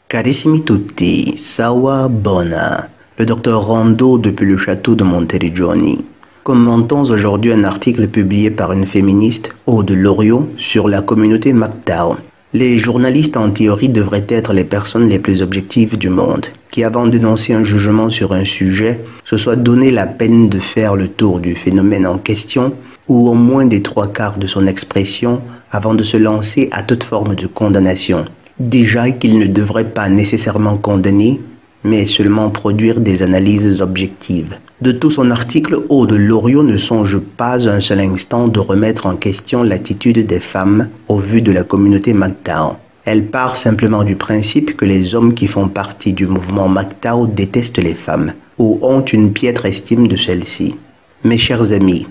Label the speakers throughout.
Speaker 1: Carissimi tutti, Sawa Bona, le docteur Rondo depuis le château de Monteriggioni. Commentons aujourd'hui un article publié par une féministe, Aude Loriot, sur la communauté MGTOW. Les journalistes en théorie devraient être les personnes les plus objectives du monde, qui avant d'énoncer un jugement sur un sujet, se soient donné la peine de faire le tour du phénomène en question, ou au moins des 3/4 de son expression, avant de se lancer à toute forme de condamnation. Déjà qu'il ne devrait pas nécessairement condamner, mais seulement produire des analyses objectives. De tout son article, Aude Loriot ne songe pas un seul instant de remettre en question l'attitude des femmes au vu de la communauté MGTOW. Elle part simplement du principe que les hommes qui font partie du mouvement MGTOW détestent les femmes, ou ont une piètre estime de celles-ci. Mes chers amis,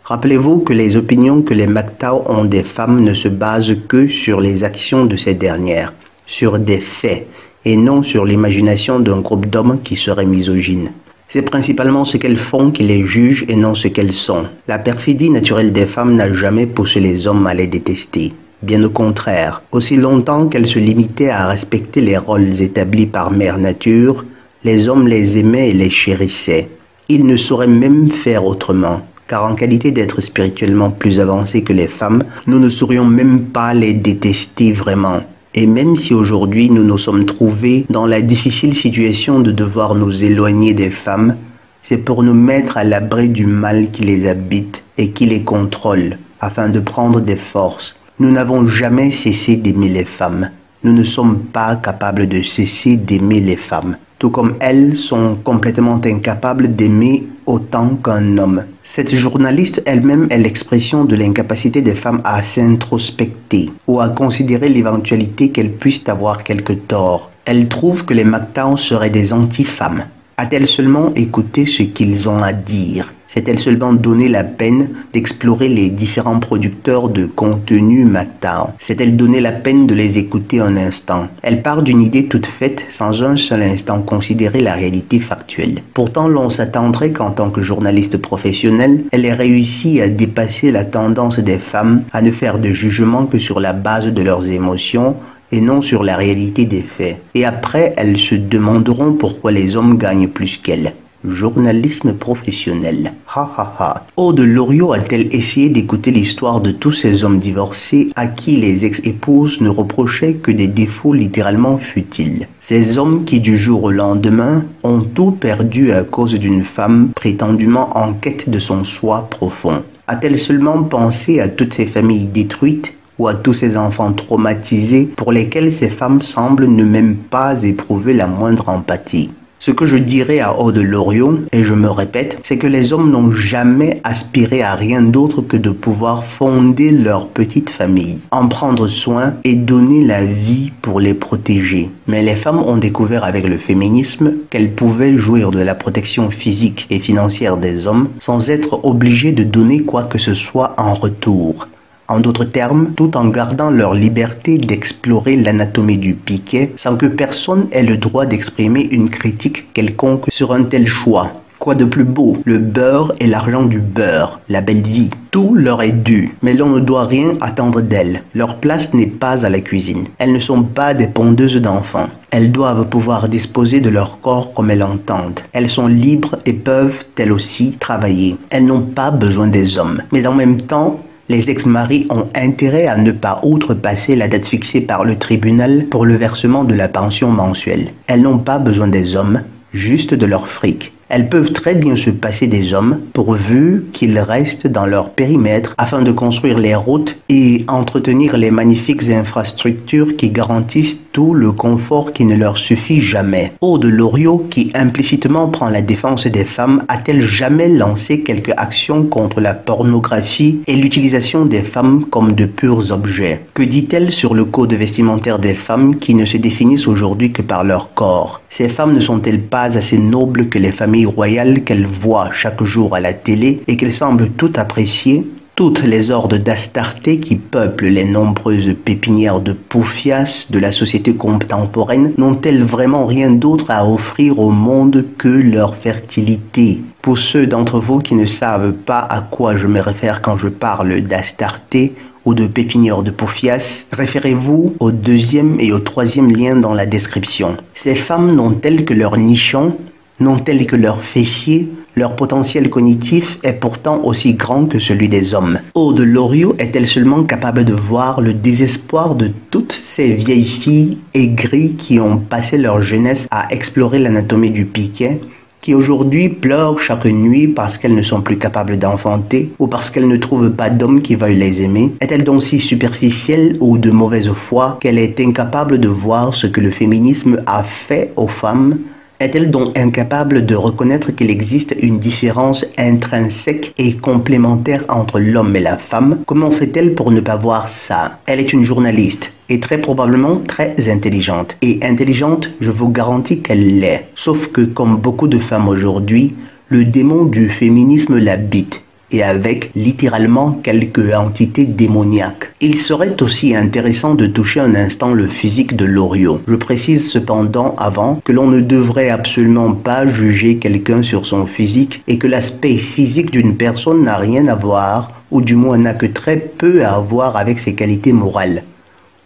Speaker 1: rappelez-vous que les opinions que les MGTOW ont des femmes ne se basent que sur les actions de ces dernières, sur des faits, et non sur l'imagination d'un groupe d'hommes qui seraient misogynes. C'est principalement ce qu'elles font qui les juge et non ce qu'elles sont. La perfidie naturelle des femmes n'a jamais poussé les hommes à les détester. Bien au contraire, aussi longtemps qu'elles se limitaient à respecter les rôles établis par Mère Nature, les hommes les aimaient et les chérissaient. Ils ne sauraient même faire autrement, car en qualité d'être spirituellement plus avancés que les femmes, nous ne saurions même pas les détester vraiment. Et même si aujourd'hui nous nous sommes trouvés dans la difficile situation de devoir nous éloigner des femmes, c'est pour nous mettre à l'abri du mal qui les habite et qui les contrôle, afin de prendre des forces. Nous n'avons jamais cessé d'aimer les femmes. Nous ne sommes pas capables de cesser d'aimer les femmes, tout comme elles sont complètement incapables d'aimer autant qu'un homme. Cette journaliste elle-même est l'expression de l'incapacité des femmes à s'introspecter ou à considérer l'éventualité qu'elles puissent avoir quelque tort. Elle trouve que les MGTOW seraient des anti-femmes. A-t-elle seulement écouté ce qu'ils ont à dire? S'est-elle seulement donné la peine d'explorer les différents producteurs de contenu MGTOW? S'est-elle donné la peine de les écouter un instant? Elle part d'une idée toute faite sans un seul instant considérer la réalité factuelle. Pourtant, l'on s'attendrait qu'en tant que journaliste professionnelle, elle ait réussi à dépasser la tendance des femmes à ne faire de jugement que sur la base de leurs émotions et non sur la réalité des faits. Et après, elles se demanderont pourquoi les hommes gagnent plus qu'elles. Journalisme professionnel. Ha ha ha. Aude Loriot a-t-elle essayé d'écouter l'histoire de tous ces hommes divorcés à qui les ex-épouses ne reprochaient que des défauts littéralement futiles? Ces hommes qui du jour au lendemain ont tout perdu à cause d'une femme prétendument en quête de son soi profond. A-t-elle seulement pensé à toutes ces familles détruites ou à tous ces enfants traumatisés pour lesquels ces femmes semblent ne même pas éprouver la moindre empathie? Ce que je dirais à Aude Loriot, et je me répète, c'est que les hommes n'ont jamais aspiré à rien d'autre que de pouvoir fonder leur petite famille, en prendre soin et donner la vie pour les protéger. Mais les femmes ont découvert avec le féminisme qu'elles pouvaient jouir de la protection physique et financière des hommes sans être obligées de donner quoi que ce soit en retour. En d'autres termes, tout en gardant leur liberté d'explorer l'anatomie du piquet sans que personne ait le droit d'exprimer une critique quelconque sur un tel choix. Quoi de plus beau? Le beurre et l'argent du beurre, la belle vie. Tout leur est dû, mais l'on ne doit rien attendre d'elles. Leur place n'est pas à la cuisine. Elles ne sont pas des pondeuses d'enfants. Elles doivent pouvoir disposer de leur corps comme elles l'entendent. Elles sont libres et peuvent, elles aussi, travailler. Elles n'ont pas besoin des hommes. Mais en même temps, les ex-maris ont intérêt à ne pas outrepasser la date fixée par le tribunal pour le versement de la pension mensuelle. Elles n'ont pas besoin des hommes, juste de leur fric. Elles peuvent très bien se passer des hommes pourvu qu'ils restent dans leur périmètre afin de construire les routes et entretenir les magnifiques infrastructures qui garantissent tout le confort qui ne leur suffit jamais. Aude Loriot, qui implicitement prend la défense des femmes, a-t-elle jamais lancé quelque action contre la pornographie et l'utilisation des femmes comme de purs objets? Que dit-elle sur le code vestimentaire des femmes qui ne se définissent aujourd'hui que par leur corps? Ces femmes ne sont-elles pas assez nobles que les familles royales qu'elles voient chaque jour à la télé et qu'elles semblent toutes apprécier? Toutes les hordes d'Astarté qui peuplent les nombreuses pépinières de Poufias de la société contemporaine n'ont-elles vraiment rien d'autre à offrir au monde que leur fertilité? Pour ceux d'entre vous qui ne savent pas à quoi je me réfère quand je parle d'Astarté, ou de pépinière de Poufias, référez-vous au deuxième et au troisième lien dans la description. Ces femmes n'ont-elles que leur nichon, n'ont-elles que leur fessier, leur potentiel cognitif est pourtant aussi grand que celui des hommes. Aude Loriot est-elle seulement capable de voir le désespoir de toutes ces vieilles filles aigries qui ont passé leur jeunesse à explorer l'anatomie du piquet, qui aujourd'hui pleurent chaque nuit parce qu'elles ne sont plus capables d'enfanter ou parce qu'elles ne trouvent pas d'homme qui veuille les aimer? Est-elle donc si superficielle ou de mauvaise foi qu'elle est incapable de voir ce que le féminisme a fait aux femmes? Est-elle donc incapable de reconnaître qu'il existe une différence intrinsèque et complémentaire entre l'homme et la femme? Comment fait-elle pour ne pas voir ça? Elle est une journaliste et très probablement très intelligente. Et intelligente, je vous garantis qu'elle l'est. Sauf que comme beaucoup de femmes aujourd'hui, le démon du féminisme l'habite. Et avec littéralement quelques entités démoniaques. Il serait aussi intéressant de toucher un instant le physique de Loriot. Je précise cependant avant que l'on ne devrait absolument pas juger quelqu'un sur son physique et que l'aspect physique d'une personne n'a rien à voir, ou du moins n'a que très peu à voir avec ses qualités morales.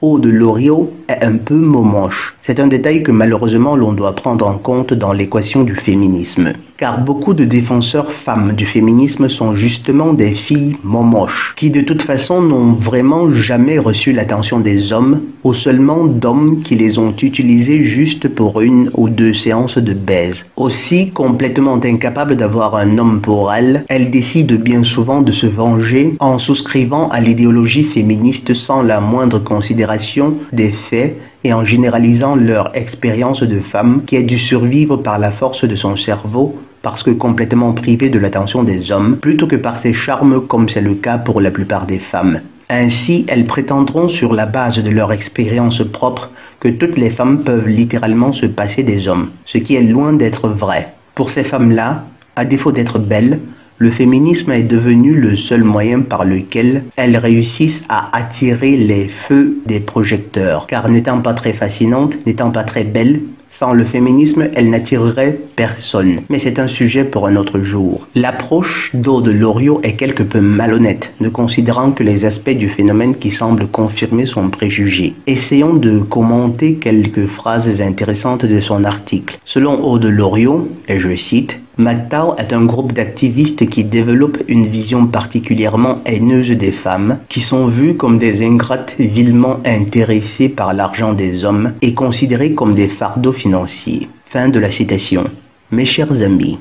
Speaker 1: Aude Loriot est un peu momoche. C'est un détail que malheureusement l'on doit prendre en compte dans l'équation du féminisme. Car beaucoup de défenseurs femmes du féminisme sont justement des filles momoches, qui de toute façon n'ont vraiment jamais reçu l'attention des hommes, ou seulement d'hommes qui les ont utilisées juste pour une ou deux séances de baise. Aussi complètement incapable d'avoir un homme pour elles, elles décident bien souvent de se venger en souscrivant à l'idéologie féministe sans la moindre considération des faits et en généralisant leur expérience de femme qui a dû survivre par la force de son cerveau parce que complètement privée de l'attention des hommes, plutôt que par ses charmes comme c'est le cas pour la plupart des femmes. Ainsi, elles prétendront sur la base de leur expérience propre que toutes les femmes peuvent littéralement se passer des hommes, ce qui est loin d'être vrai. Pour ces femmes-là, à défaut d'être belles, le féminisme est devenu le seul moyen par lequel elles réussissent à attirer les feux des projecteurs. Car n'étant pas très fascinantes, n'étant pas très belles, sans le féminisme, elles n'attireraient personne. Mais c'est un sujet pour un autre jour. L'approche d'Aude Loriot est quelque peu malhonnête, ne considérant que les aspects du phénomène qui semblent confirmer son préjugé. Essayons de commenter quelques phrases intéressantes de son article. Selon Aude Loriot, et je cite, MGTOW est un groupe d'activistes qui développe une vision particulièrement haineuse des femmes, qui sont vues comme des ingrates vilement intéressées par l'argent des hommes et considérées comme des fardeaux financiers. Fin de la citation. Mes chers amis,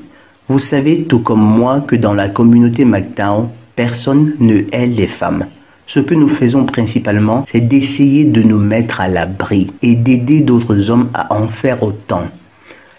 Speaker 1: vous savez tout comme moi que dans la communauté MGTOW, personne ne hait les femmes. Ce que nous faisons principalement, c'est d'essayer de nous mettre à l'abri et d'aider d'autres hommes à en faire autant.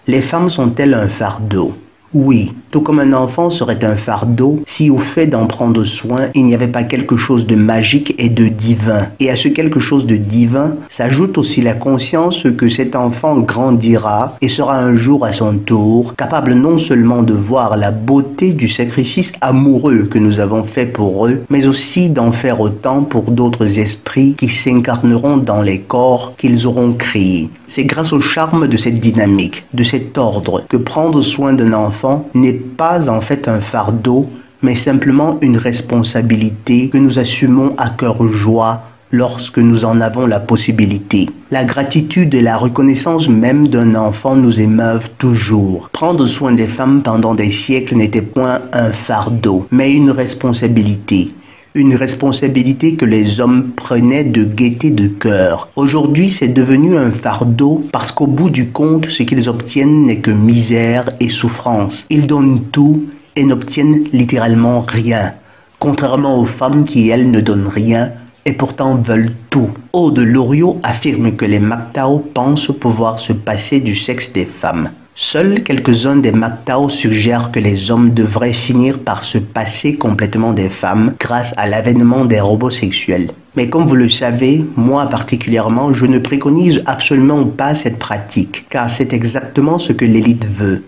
Speaker 1: Les femmes sont-elles un fardeau ? Oui, tout comme un enfant serait un fardeau si au fait d'en prendre soin, il n'y avait pas quelque chose de magique et de divin. Et à ce quelque chose de divin s'ajoute aussi la conscience que cet enfant grandira et sera un jour à son tour capable non seulement de voir la beauté du sacrifice amoureux que nous avons fait pour eux, mais aussi d'en faire autant pour d'autres esprits qui s'incarneront dans les corps qu'ils auront créés. C'est grâce au charme de cette dynamique, de cet ordre, que prendre soin d'un enfant n'est pas en fait un fardeau, mais simplement une responsabilité que nous assumons à cœur joie lorsque nous en avons la possibilité. La gratitude et la reconnaissance même d'un enfant nous émeuvent toujours. Prendre soin des femmes pendant des siècles n'était point un fardeau, mais une responsabilité. Une responsabilité que les hommes prenaient de gaieté de cœur. Aujourd'hui, c'est devenu un fardeau parce qu'au bout du compte, ce qu'ils obtiennent n'est que misère et souffrance. Ils donnent tout et n'obtiennent littéralement rien. Contrairement aux femmes qui, elles, ne donnent rien et pourtant veulent tout. Aude Loriot affirme que les MGTOW pensent pouvoir se passer du sexe des femmes. Seuls quelques-uns des MGTOW suggèrent que les hommes devraient finir par se passer complètement des femmes grâce à l'avènement des robots sexuels. Mais comme vous le savez, moi particulièrement, je ne préconise absolument pas cette pratique, car c'est exactement ce que l'élite veut.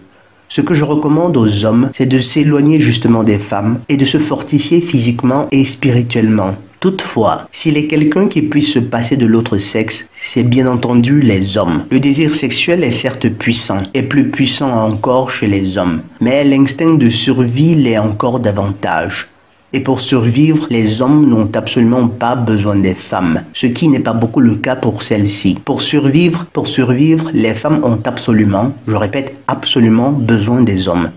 Speaker 1: Ce que je recommande aux hommes, c'est de s'éloigner justement des femmes et de se fortifier physiquement et spirituellement. Toutefois, s'il est quelqu'un qui puisse se passer de l'autre sexe, c'est bien entendu les hommes. Le désir sexuel est certes puissant, et plus puissant encore chez les hommes, mais l'instinct de survie l'est encore davantage. Et pour survivre, les hommes n'ont absolument pas besoin des femmes, ce qui n'est pas beaucoup le cas pour celles-ci. Pour survivre, les femmes ont absolument, je répète, absolument besoin des hommes.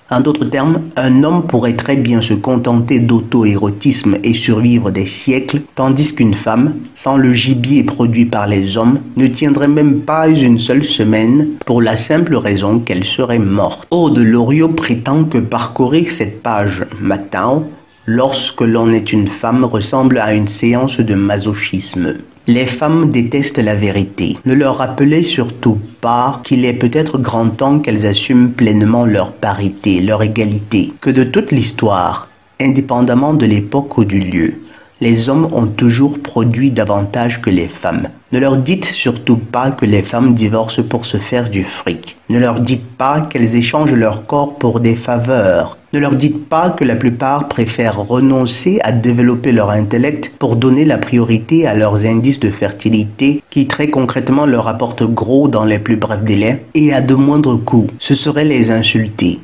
Speaker 1: En d'autres termes, un homme pourrait très bien se contenter d'auto-érotisme et survivre des siècles, tandis qu'une femme, sans le gibier produit par les hommes, ne tiendrait même pas une seule semaine pour la simple raison qu'elle serait morte. Aude Loriot prétend que parcourir cette page matin, lorsque l'on est une femme, ressemble à une séance de masochisme. Les femmes détestent la vérité. Ne leur rappelez surtout pas qu'il est peut-être grand temps qu'elles assument pleinement leur parité, leur égalité, que de toute l'histoire, indépendamment de l'époque ou du lieu, les hommes ont toujours produit davantage que les femmes. Ne leur dites surtout pas que les femmes divorcent pour se faire du fric. Ne leur dites pas qu'elles échangent leur corps pour des faveurs. Ne leur dites pas que la plupart préfèrent renoncer à développer leur intellect pour donner la priorité à leurs indices de fertilité qui très concrètement leur apportent gros dans les plus brefs délais et à de moindres coûts. Ce serait les insulter.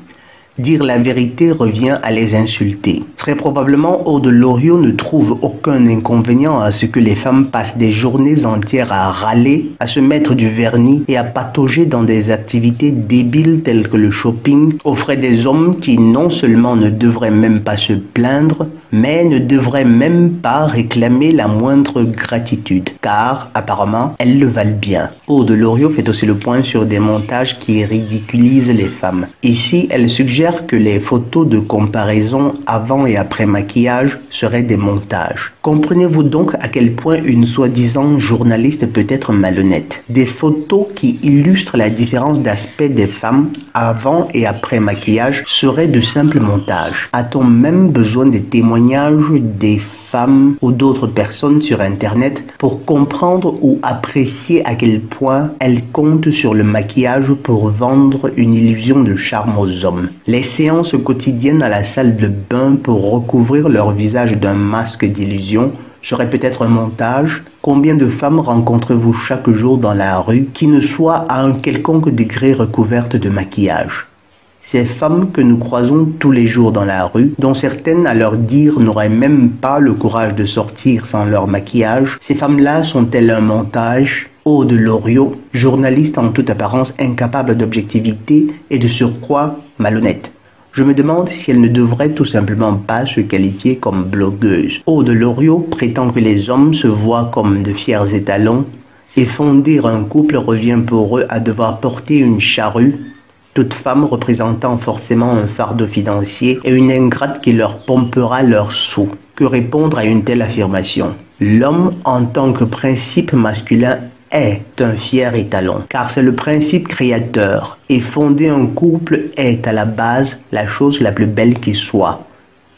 Speaker 1: Dire la vérité revient à les insulter. Très probablement, Aude Loriot ne trouve aucun inconvénient à ce que les femmes passent des journées entières à râler, à se mettre du vernis et à patauger dans des activités débiles telles que le shopping, aux frais des hommes qui non seulement ne devraient même pas se plaindre, mais ne devraient même pas réclamer la moindre gratitude, car apparemment, elles le valent bien. Aude Loriot fait aussi le point sur des montages qui ridiculisent les femmes. Ici, elle suggère que les photos de comparaison avant et après maquillage seraient des montages. Comprenez-vous donc à quel point une soi-disant journaliste peut être malhonnête? Des photos qui illustrent la différence d'aspect des femmes avant et après maquillage seraient de simples montages. A-t-on même besoin des témoignages des femmes ou d'autres personnes sur Internet pour comprendre ou apprécier à quel point elles comptent sur le maquillage pour vendre une illusion de charme aux hommes? Les séances quotidiennes à la salle de bain pour recouvrir leur visage d'un masque d'illusion serait peut-être un montage. Combien de femmes rencontrez-vous chaque jour dans la rue qui ne soient à un quelconque degré recouvertes de maquillage? Ces femmes que nous croisons tous les jours dans la rue, dont certaines à leur dire n'auraient même pas le courage de sortir sans leur maquillage, ces femmes-là sont-elles un montage? Aude Loriot, journaliste en toute apparence incapable d'objectivité et de surcroît malhonnête. Je me demande si elle ne devrait tout simplement pas se qualifier comme blogueuse. Aude Loriot prétend que les hommes se voient comme de fiers étalons et fonder un couple revient pour eux à devoir porter une charrue, toute femme représentant forcément un fardeau financier et une ingrate qui leur pompera leurs sous. Que répondre à une telle affirmation? L'homme en tant que principe masculin est un fier étalon, car c'est le principe créateur, et fonder un couple est à la base la chose la plus belle qui soit.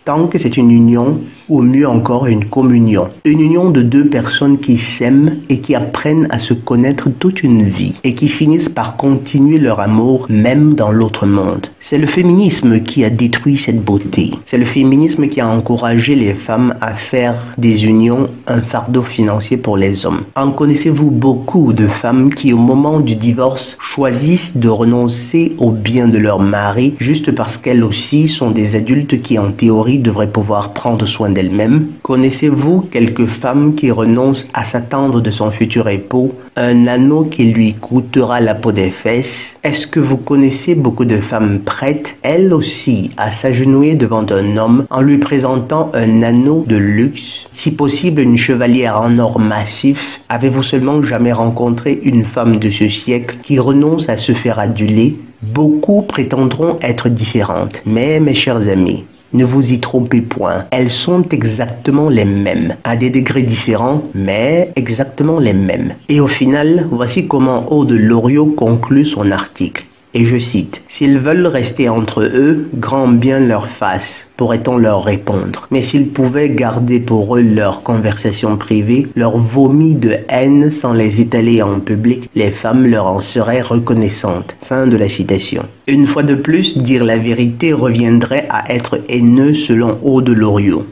Speaker 1: Tant que c'est une union, ou mieux encore une communion. Une union de deux personnes qui s'aiment et qui apprennent à se connaître toute une vie et qui finissent par continuer leur amour même dans l'autre monde. C'est le féminisme qui a détruit cette beauté. C'est le féminisme qui a encouragé les femmes à faire des unions un fardeau financier pour les hommes. En connaissez-vous beaucoup de femmes qui au moment du divorce choisissent de renoncer au bien de leur mari juste parce qu'elles aussi sont des adultes qui en théorie devraient pouvoir prendre soin d'elle-même? Connaissez-vous quelques femmes qui renoncent à s'attendre de son futur époux un anneau qui lui coûtera la peau des fesses? Est-ce que vous connaissez beaucoup de femmes prêtes, elles aussi, à s'agenouiller devant un homme en lui présentant un anneau de luxe, si possible une chevalière en or massif? Avez-vous seulement jamais rencontré une femme de ce siècle qui renonce à se faire aduler? Beaucoup prétendront être différentes, mais mes chers amis, ne vous y trompez point, elles sont exactement les mêmes, à des degrés différents, mais exactement les mêmes. Et au final, voici comment Aude Loriot conclut son article. Et je cite, « S'ils veulent rester entre eux, grand bien leur fasse, pourrait-on leur répondre. Mais s'ils pouvaient garder pour eux leur conversation privée, leur vomi de haine sans les étaler en public, les femmes leur en seraient reconnaissantes. » Fin de la citation. Une fois de plus, dire la vérité reviendrait à être haineux selon Aude Loriot.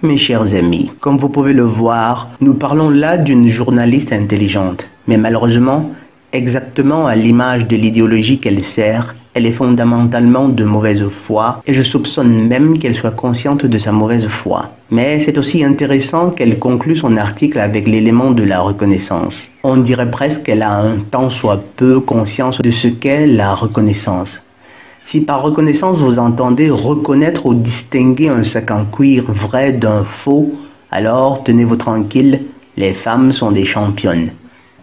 Speaker 1: Mes chers amis, comme vous pouvez le voir, nous parlons là d'une journaliste intelligente. Mais malheureusement, exactement à l'image de l'idéologie qu'elle sert, Elle est fondamentalement de mauvaise foi et je soupçonne même qu'elle soit consciente de sa mauvaise foi. Mais c'est aussi intéressant qu'elle conclue son article avec l'élément de la reconnaissance. On dirait presque qu'elle a un tant soit peu conscience de ce qu'est la reconnaissance. Si par reconnaissance vous entendez reconnaître ou distinguer un sac en cuir vrai d'un faux, alors tenez-vous tranquille, les femmes sont des championnes.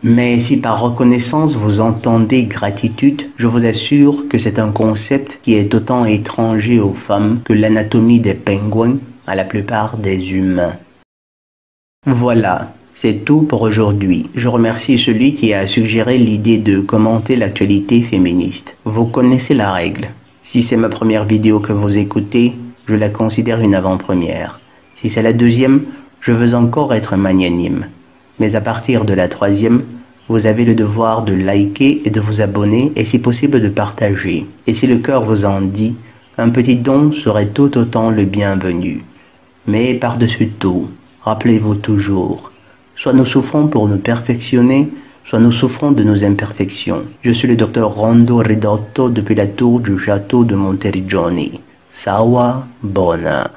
Speaker 1: Mais si par reconnaissance vous entendez gratitude, je vous assure que c'est un concept qui est autant étranger aux femmes que l'anatomie des pingouins à la plupart des humains. Voilà, c'est tout pour aujourd'hui. Je remercie celui qui a suggéré l'idée de commenter l'actualité féministe. Vous connaissez la règle. Si c'est ma première vidéo que vous écoutez, je la considère une avant-première. Si c'est la deuxième, je veux encore être magnanime. Mais à partir de la troisième, vous avez le devoir de liker et de vous abonner et si possible de partager. Et si le cœur vous en dit, un petit don serait tout autant le bienvenu. Mais par-dessus tout, rappelez-vous toujours, soit nous souffrons pour nous perfectionner, soit nous souffrons de nos imperfections. Je suis le docteur Rondo Ridotto depuis la tour du château de Monteriggioni. Sawa Bona.